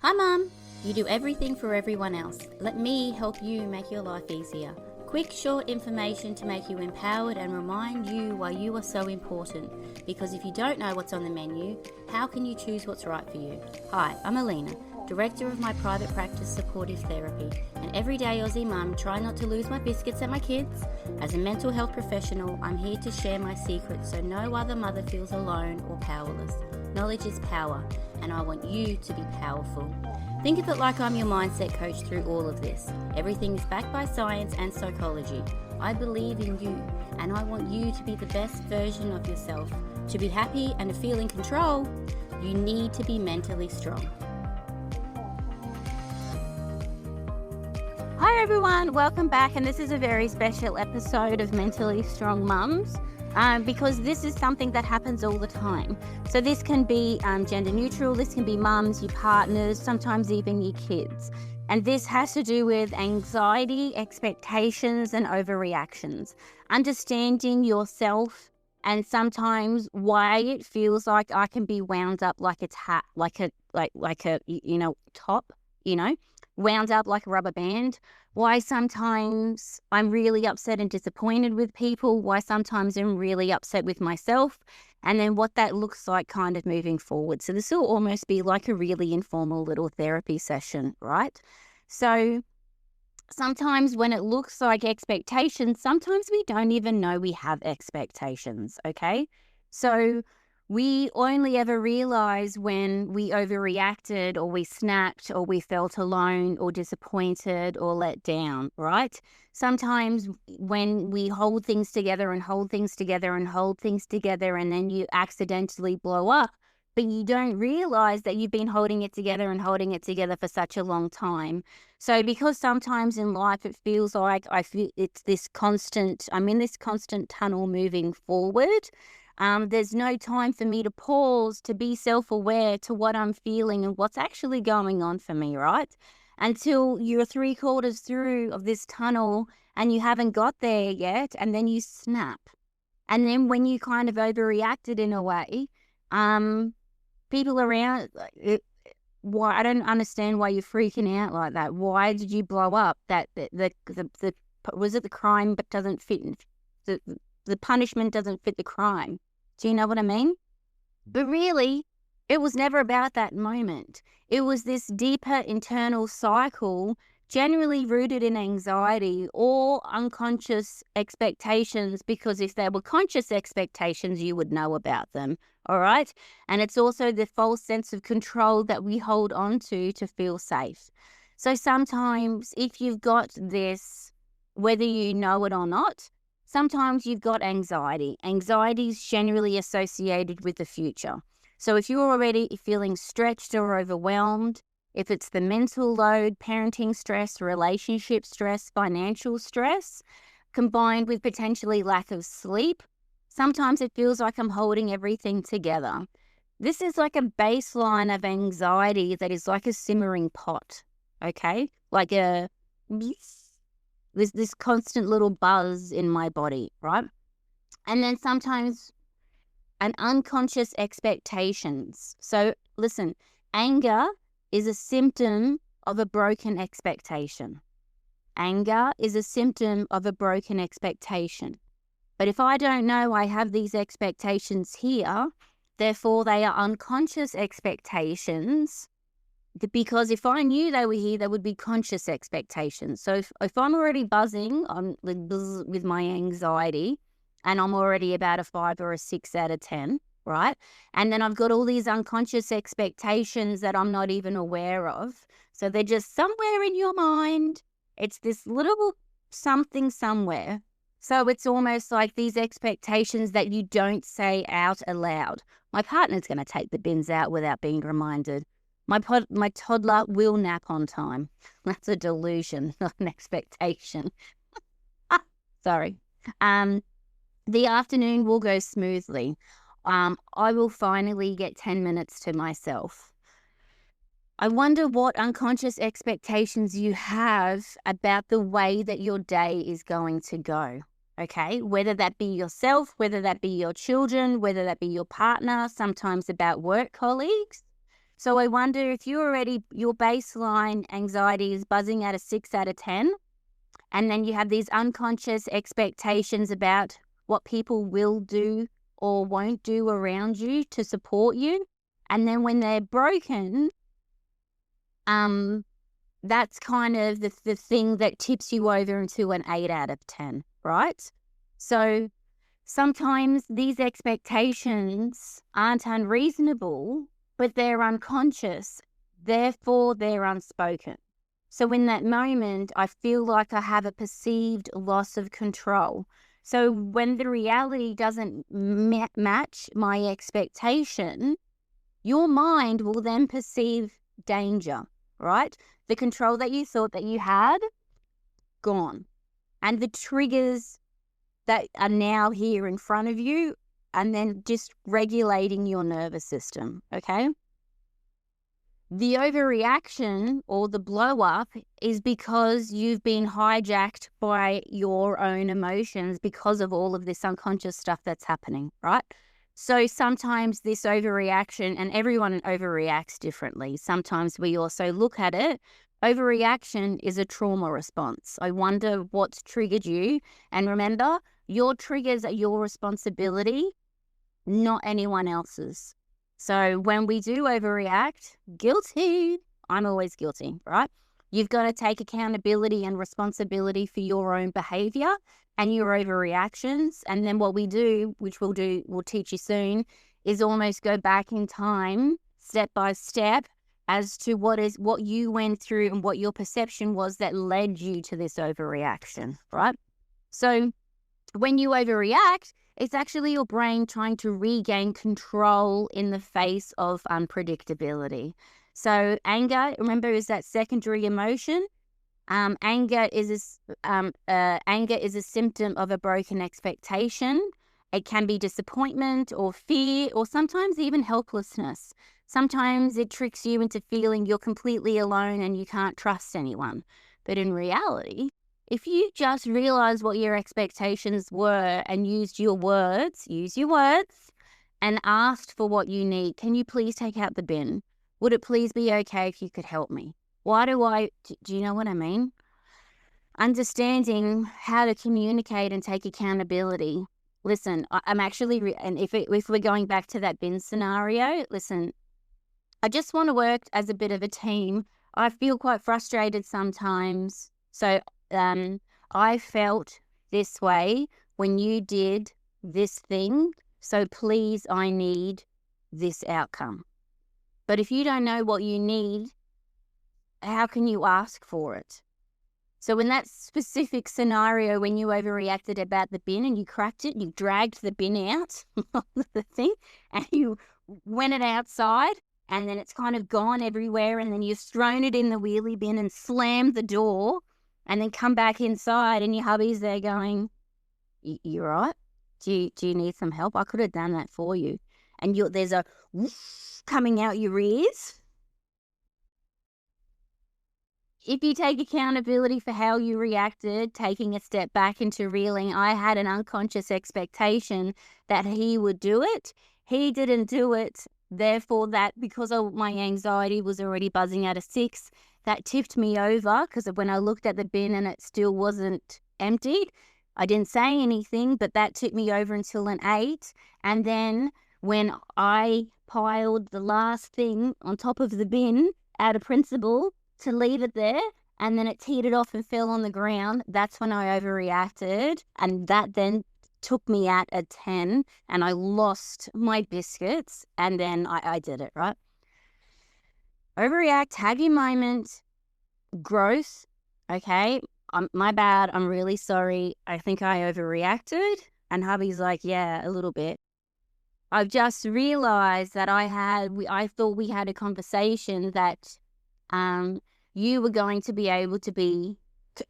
Hi Mum! You do everything for everyone else. Let me help you make your life easier. Quick, short information to make you empowered and remind you why you are so important. Because if you don't know what's on the menu, how can you choose what's right for you? Hi, I'm Alina, Director of my private practice Supportive Therapy, and everyday Aussie mum try not to lose my biscuits at my kids. As a mental health professional, I'm here to share my secrets so no other mother feels alone or powerless. Knowledge is power, and I want you to be powerful. Think of it like I'm your mindset coach through all of this. Everything is backed by science and psychology. I believe in you, and I want you to be the best version of yourself. To be happy and to feel in control, you need to be mentally strong. Hi everyone, welcome back, and this is a very special episode of Mentally Strong Mums. Because this is something that happens all the time. So this can be gender neutral, this can be mums, your partners, sometimes even your kids. And this has to do with anxiety, expectations, and overreactions. Understanding yourself and sometimes why it feels like I can be wound up like a top, wound up like a rubber band. Why sometimes I'm really upset and disappointed with people, why sometimes I'm really upset with myself, and then what that looks like kind of moving forward. So this will almost be like a really informal little therapy session, right? So sometimes when it looks like expectations, sometimes we don't even know we have expectations, okay? So we only ever realize when we overreacted or we snapped or we felt alone or disappointed or let down, right? Sometimes when we hold things together and hold things together and hold things together and then you accidentally blow up, but you don't realize that you've been holding it together and holding it together for such a long time. So because sometimes in life it feels like I'm in this constant tunnel moving forward. There's no time for me to pause, to be self-aware to what I'm feeling and what's actually going on for me, right? Until you're 3/4 through of this tunnel and you haven't got there yet, and then you snap. And then when you kind of overreacted in a way, people around, why I don't understand why you're freaking out like that. Why did you blow up? That was it the crime but doesn't fit the punishment doesn't fit the crime. Do you know what I mean? But really, it was never about that moment. It was this deeper internal cycle, generally rooted in anxiety or unconscious expectations, because if they were conscious expectations, you would know about them, all right? And it's also the false sense of control that we hold on to feel safe. So sometimes if you've got this, whether you know it or not, sometimes you've got anxiety. Anxiety is generally associated with the future. So if you're already feeling stretched or overwhelmed, if it's the mental load, parenting stress, relationship stress, financial stress, combined with potentially lack of sleep, sometimes it feels like I'm holding everything together. This is like a baseline of anxiety that is like a simmering pot, okay? Like this constant little buzz in my body, right? And then sometimes an unconscious expectations. So listen, anger is a symptom of a broken expectation. Anger is a symptom of a broken expectation. But if I don't know I have these expectations here, therefore they are unconscious expectations. Because if I knew they were here, they would be conscious expectations. So if I'm already buzzing on with my anxiety and I'm already about a 5 or a 6 out of 10, right? And then I've got all these unconscious expectations that I'm not even aware of. So they're just somewhere in your mind. It's this little something somewhere. So it's almost like these expectations that you don't say out aloud. My partner's going to take the bins out without being reminded. My toddler will nap on time. That's a delusion, not an expectation. Sorry. The afternoon will go smoothly. I will finally get 10 minutes to myself. I wonder what unconscious expectations you have about the way that your day is going to go. Okay, whether that be yourself, whether that be your children, whether that be your partner, sometimes about work colleagues. So I wonder if your baseline anxiety is buzzing at a 6 out of 10, and then you have these unconscious expectations about what people will do or won't do around you to support you. And then when they're broken, that's kind of the thing that tips you over into an 8 out of 10, right? So sometimes these expectations aren't unreasonable, but they're unconscious. Therefore, they're unspoken. So in that moment, I feel like I have a perceived loss of control. So when the reality doesn't match my expectation, your mind will then perceive danger, right? The control that you thought that you had, gone. And the triggers that are now here in front of you, and then just regulating your nervous system, okay? The overreaction or the blow up is because you've been hijacked by your own emotions because of all of this unconscious stuff that's happening, right? So sometimes this overreaction, and everyone overreacts differently. Sometimes we also look at it. Overreaction is a trauma response. I wonder what's triggered you. And remember, your triggers are your responsibility, not anyone else's. So when we do overreact, guilty. I'm always guilty, right? You've got to take accountability and responsibility for your own behavior and your overreactions. And then what we do, which we'll teach you soon, is almost go back in time, step by step, as to what you went through and what your perception was that led you to this overreaction, right? So when you overreact, it's actually your brain trying to regain control in the face of unpredictability. So anger, remember, is that secondary emotion. Anger is a symptom of a broken expectation. It can be disappointment or fear, or sometimes even helplessness. Sometimes it tricks you into feeling you're completely alone and you can't trust anyone. But in reality, if you just realize what your expectations were and use your words, and asked for what you need, can you please take out the bin? Would it please be okay if you could help me? Do you know what I mean? Understanding how to communicate and take accountability. Listen, I'm actually, and if we're going back to that bin scenario, listen, I just want to work as a bit of a team. I feel quite frustrated sometimes. So I felt this way when you did this thing. So please, I need this outcome. But if you don't know what you need, how can you ask for it? So in that specific scenario, when you overreacted about the bin and you cracked it, you dragged the bin out of the thing and you went it outside, and then it's kind of gone everywhere, and then you've thrown it in the wheelie bin and slammed the door, and then come back inside and your hubby's there going, you right? Do you need some help? I could have done that for you. And there's a whoosh coming out your ears. If you take accountability for how you reacted, taking a step back into reeling, I had an unconscious expectation that he would do it. He didn't do it. Therefore, that because my anxiety was already buzzing at a 6, that tipped me over, because when I looked at the bin and it still wasn't emptied, I didn't say anything, but that tipped me over until an 8. And then when I piled the last thing on top of the bin out of principle to leave it there, and then it teetered off and fell on the ground, that's when I overreacted. And that then took me at a 10, and I lost my biscuits, and then I did it, right? Overreact, have your moment, growth, okay? My bad, I'm really sorry. I think I overreacted. And hubby's like, yeah, a little bit. I've just realized that I thought we had a conversation that you were going to be able to be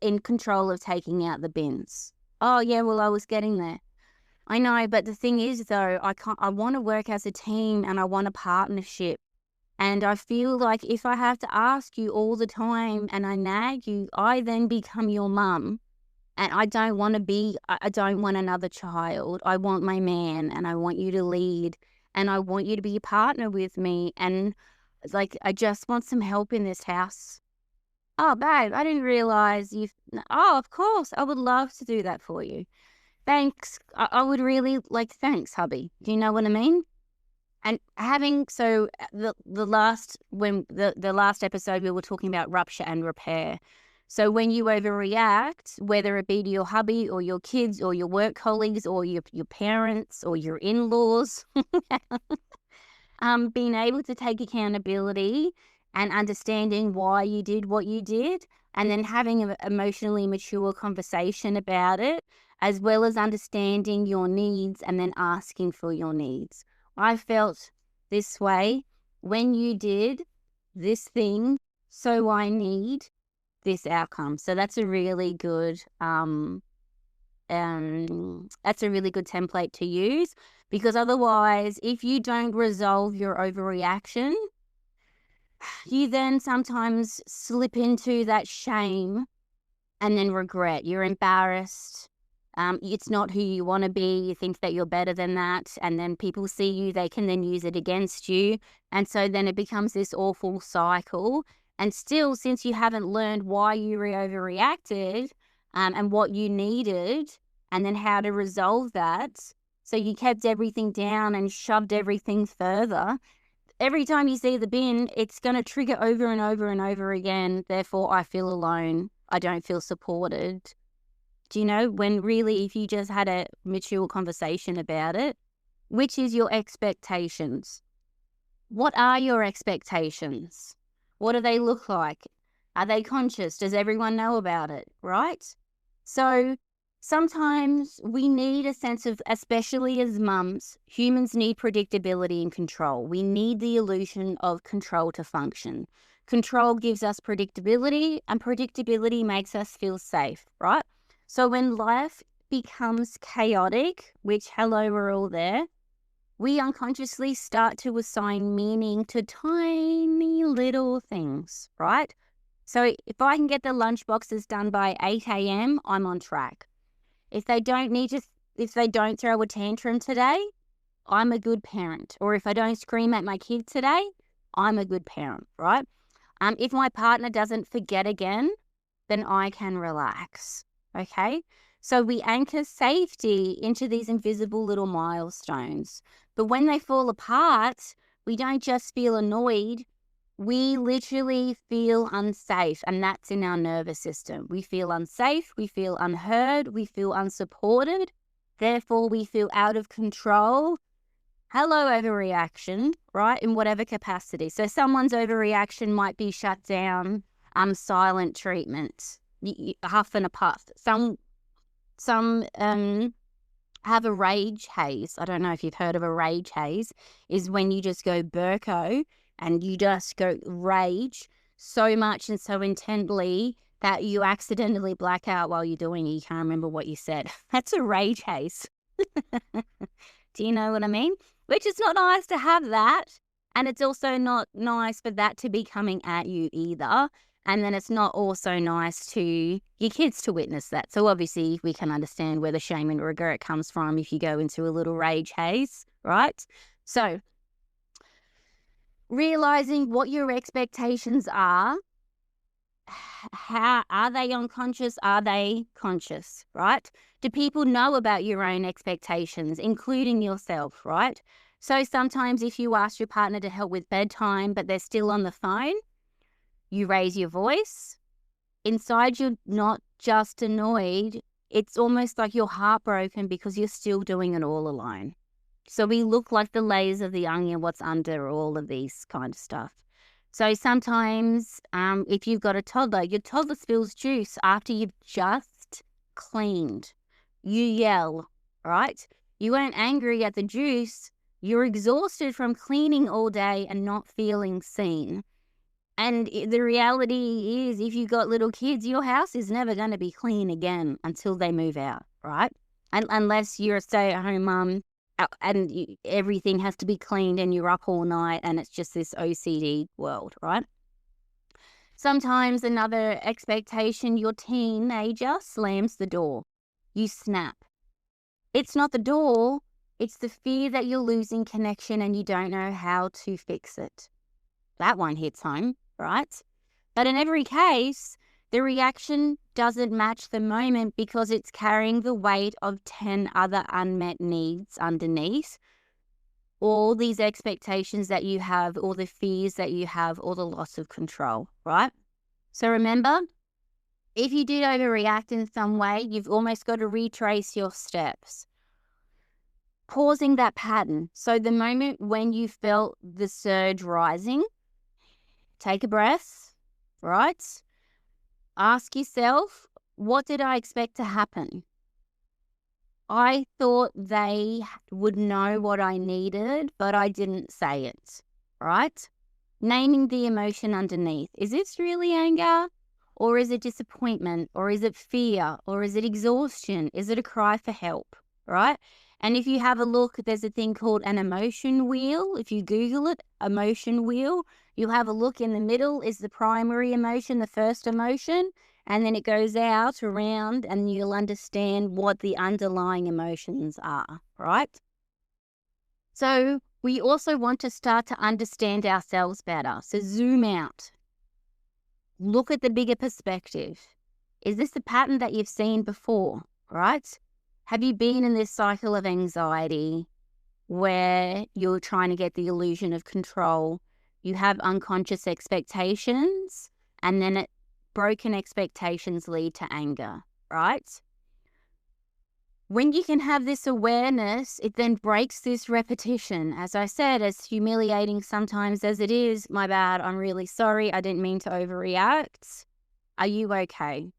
in control of taking out the bins. Oh yeah, well, I was getting there. I know, but the thing is though, I want to work as a team and I want a partnership. And I feel like if I have to ask you all the time and I nag you, I then become your mum. And I don't want another child. I want my man, and I want you to lead, and I want you to be a partner with me. And It's like, I just want some help in this house. Oh, babe, I didn't realize you've. Oh, of course. I would love to do that for you. Thanks. I would really like, thanks, hubby. Do you know what I mean? And the last episode we were talking about rupture and repair. So when you overreact, whether it be to your hubby or your kids or your work colleagues or your parents or your in-laws, being able to take accountability and understanding why you did what you did, and then having an emotionally mature conversation about it, as well as understanding your needs and then asking for your needs. I felt this way when you did this thing, so I need this outcome. So that's a really good template to use, because otherwise, if you don't resolve your overreaction, you then sometimes slip into that shame and then regret. You're embarrassed. It's not who you want to be. You think that you're better than that. And then people see you, they can then use it against you. And so then it becomes this awful cycle. And still, since you haven't learned why you overreacted and what you needed and then how to resolve that, so you kept everything down and shoved everything further, every time you see the bin, it's going to trigger over and over and over again. Therefore, I feel alone. I don't feel supported. Do you know, when really, if you just had a mature conversation about it, which is your expectations? What are your expectations? What do they look like? Are they conscious? Does everyone know about it? Right? So sometimes we need a sense of, especially as mums, humans need predictability and control. We need the illusion of control to function. Control gives us predictability, and predictability makes us feel safe, right? So when life becomes chaotic, which, hello, we're all there, we unconsciously start to assign meaning to tiny little things, right? So if I can get the lunchboxes done by 8 a.m., I'm on track. If they don't throw a tantrum today, I'm a good parent. Or if I don't scream at my kid today, I'm a good parent, right? If my partner doesn't forget again, then I can relax, okay? So we anchor safety into these invisible little milestones. But when they fall apart, we don't just feel annoyed. We literally feel unsafe, and that's in our nervous system. We feel unsafe, we feel unheard, we feel unsupported. Therefore, we feel out of control. Hello, overreaction, right? In whatever capacity. So someone's overreaction might be shut down, silent treatment, huff and a puff. Some have a rage haze. I don't know if you've heard of a rage haze. Is when you just go Burko and you just go rage so much and so intently that you accidentally black out while you're doing it. You can't remember what you said. That's a rage haze. Do you know what I mean? Which is not nice to have that. And it's also not nice for that to be coming at you either. And then it's not also nice to your kids to witness that. So obviously we can understand where the shame and regret comes from if you go into a little rage haze, right? So realizing what your expectations are, how are they unconscious? Are they conscious, right? Do people know about your own expectations, including yourself, right? So sometimes if you ask your partner to help with bedtime, but they're still on the phone, you raise your voice. Inside, you're not just annoyed. It's almost like you're heartbroken because you're still doing it all alone. So we look like the layers of the onion, what's under all of these kind of stuff. So sometimes if you've got a toddler, your toddler spills juice after you've just cleaned. You yell, right? You weren't angry at the juice. You're exhausted from cleaning all day and not feeling seen. And the reality is, if you've got little kids, your house is never going to be clean again until they move out, right? And unless you're a stay-at-home mum and everything has to be cleaned and you're up all night and it's just this OCD world, right? Sometimes another expectation, your teenager slams the door. You snap. It's not the door. It's the fear that you're losing connection and you don't know how to fix it. That one hits home, right? But in every case, the reaction doesn't match the moment because it's carrying the weight of 10 other unmet needs underneath. All these expectations that you have, or the fears that you have, or the loss of control, right? So remember, if you did overreact in some way, you've almost got to retrace your steps. Pausing that pattern. So the moment when you felt the surge rising, take a breath, right? Ask yourself, what did I expect to happen? I thought they would know what I needed, but I didn't say it, right? Naming the emotion underneath. Is this really anger? Or is it disappointment? Or is it fear? Or is it exhaustion? Is it a cry for help, right? And if you have a look, there's a thing called an emotion wheel. If you Google it, emotion wheel, you'll have a look. In the middle is the primary emotion, the first emotion, and then it goes out around and you'll understand what the underlying emotions are, right? So we also want to start to understand ourselves better. So zoom out. Look at the bigger perspective. Is this a pattern that you've seen before, right? Have you been in this cycle of anxiety where you're trying to get the illusion of control? You have unconscious expectations, and then broken expectations lead to anger, right? When you can have this awareness, it then breaks this repetition. As I said, as humiliating sometimes as it is, my bad, I'm really sorry, I didn't mean to overreact. Are you okay?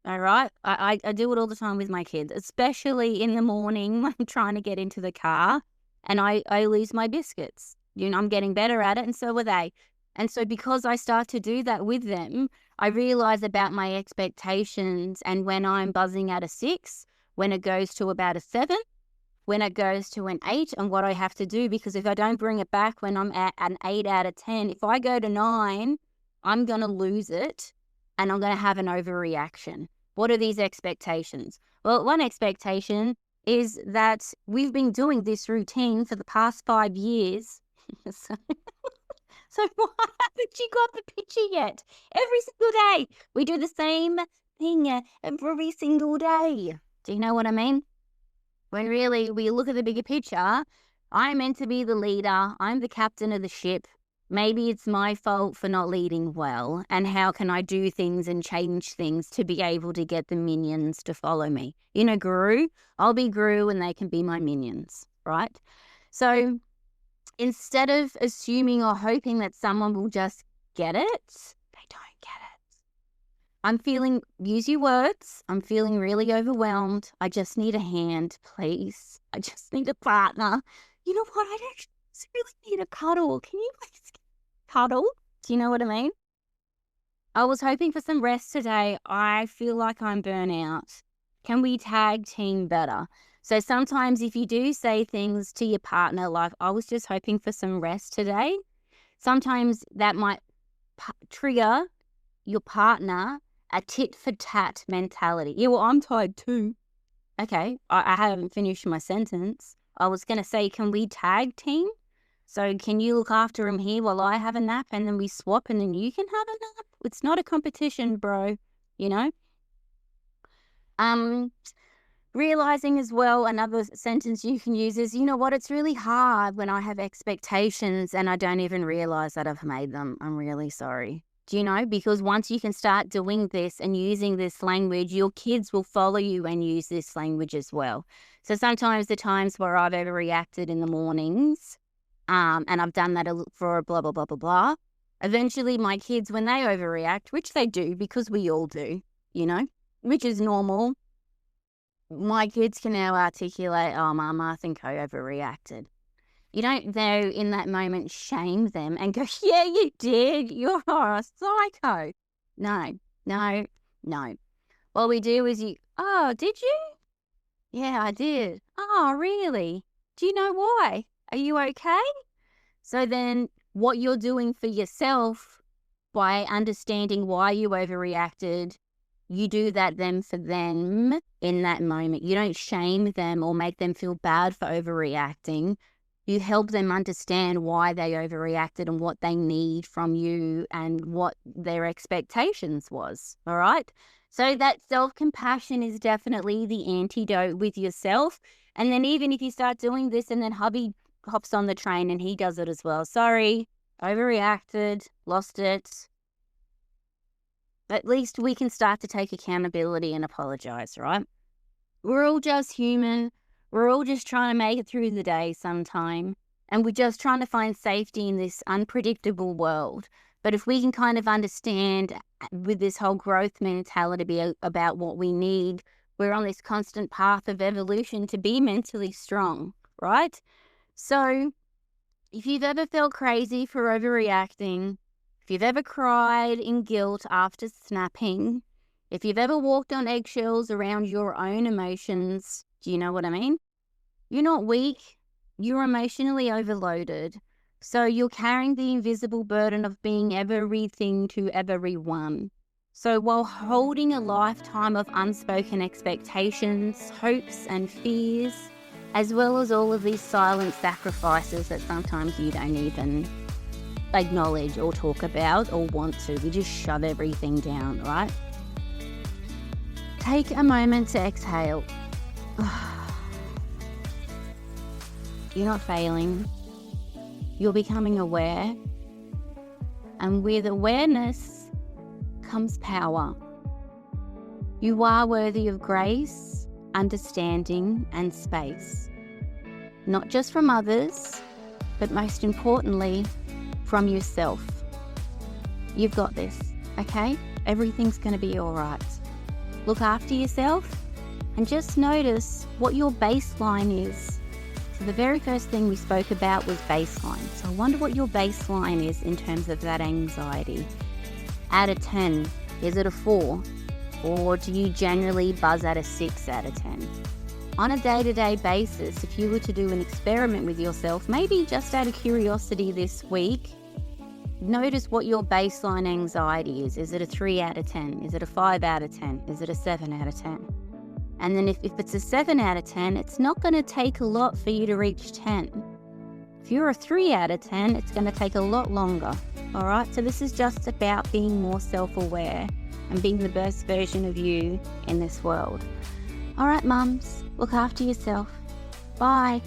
All right? I do it all the time with my kids, especially in the morning when I'm trying to get into the car and I lose my biscuits. You know, I'm getting better at it, and so are they. And so because I start to do that with them, I realize about my expectations, and when I'm buzzing at a 6, when it goes to about a 7, when it goes to an 8, and what I have to do, because if I don't bring it back when I'm at an 8 out of 10, if I go to 9, I'm going to lose it and I'm going to have an overreaction. What are these expectations? Well, one expectation is that we've been doing this routine for the past 5 years. So why haven't you got the picture yet? Every single day, we do the same thing every single day. Do you know what I mean? When really we look at the bigger picture, I'm meant to be the leader. I'm the captain of the ship. Maybe it's my fault for not leading well. And how can I do things and change things to be able to get the minions to follow me? You know, Guru, I'll be Guru and they can be my minions, right? So instead of assuming or hoping that someone will just get it, they don't get it. I'm feeling, use your words, I'm feeling really overwhelmed. I just need a hand, please. I just need a partner. You know what? I don't really need a cuddle. Can you please cuddle? Do you know what I mean? I was hoping for some rest today. I feel like I'm burnout. Can we tag team better? So sometimes if you do say things to your partner like, I was just hoping for some rest today, sometimes that might trigger your partner a tit for tat mentality. Yeah, well, I'm tired too. Okay, I haven't finished my sentence. I was going to say, can we tag team? So can you look after him here while I have a nap, and then we swap and then you can have a nap? It's not a competition, bro, you know? Realizing as well, another sentence you can use is, you know what, it's really hard when I have expectations and I don't even realize that I've made them. I'm really sorry. Do you know? Because once you can start doing this and using this language, your kids will follow you and use this language as well. So sometimes the times where I've overreacted in the mornings, and I've done that for blah, blah, blah, blah, blah, eventually my kids, when they overreact, which they do because we all do, you know, which is normal, my kids can now articulate, oh, Mama, I think I overreacted. You don't, though, in that moment, shame them and go, yeah, you did. You're a psycho. No, no, no. What we do is oh, did you? Yeah, I did. Oh, really? Do you know why? Are you okay? So then what you're doing for yourself by understanding why you overreacted, you do that then for them in that moment. You don't shame them or make them feel bad for overreacting. You help them understand why they overreacted and what they need from you and what their expectations was. All right. So that self-compassion is definitely the antidote with yourself. And then even if you start doing this and then hubby hops on the train and he does it as well. Sorry, overreacted, lost it. At least we can start to take accountability and apologize, right? We're all just human. We're all just trying to make it through the day sometime. And we're just trying to find safety in this unpredictable world. But if we can kind of understand with this whole growth mentality about what we need, we're on this constant path of evolution to be mentally strong, right? So if you've ever felt crazy for overreacting, if you've ever cried in guilt after snapping, if you've ever walked on eggshells around your own emotions, do you know what I mean? You're not weak. You're emotionally overloaded. So you're carrying the invisible burden of being everything to everyone. So while holding a lifetime of unspoken expectations, hopes and fears, as well as all of these silent sacrifices that sometimes you don't even acknowledge or talk about or want to. We just shove everything down, right? Take a moment to exhale. You're not failing. You're becoming aware. And with awareness comes power. You are worthy of grace, understanding, and space. Not just from others, but most importantly, from yourself. You've got this, okay? Everything's going to be all right. Look after yourself and just notice what your baseline is. So the very first thing we spoke about was baseline. So I wonder what your baseline is in terms of that anxiety. Out of 10, is it a 4? Or do you generally buzz at a 6 out of 10? On a day-to-day basis, if you were to do an experiment with yourself, maybe just out of curiosity this week, notice what your baseline anxiety is. Is it a 3 out of 10? Is it a 5 out of 10? Is it a 7 out of 10? And then if it's a 7 out of 10, it's not going to take a lot for you to reach 10. If you're a 3 out of 10, it's going to take a lot longer. All right? So this is just about being more self-aware and being the best version of you in this world. All right, mums, look after yourself. Bye.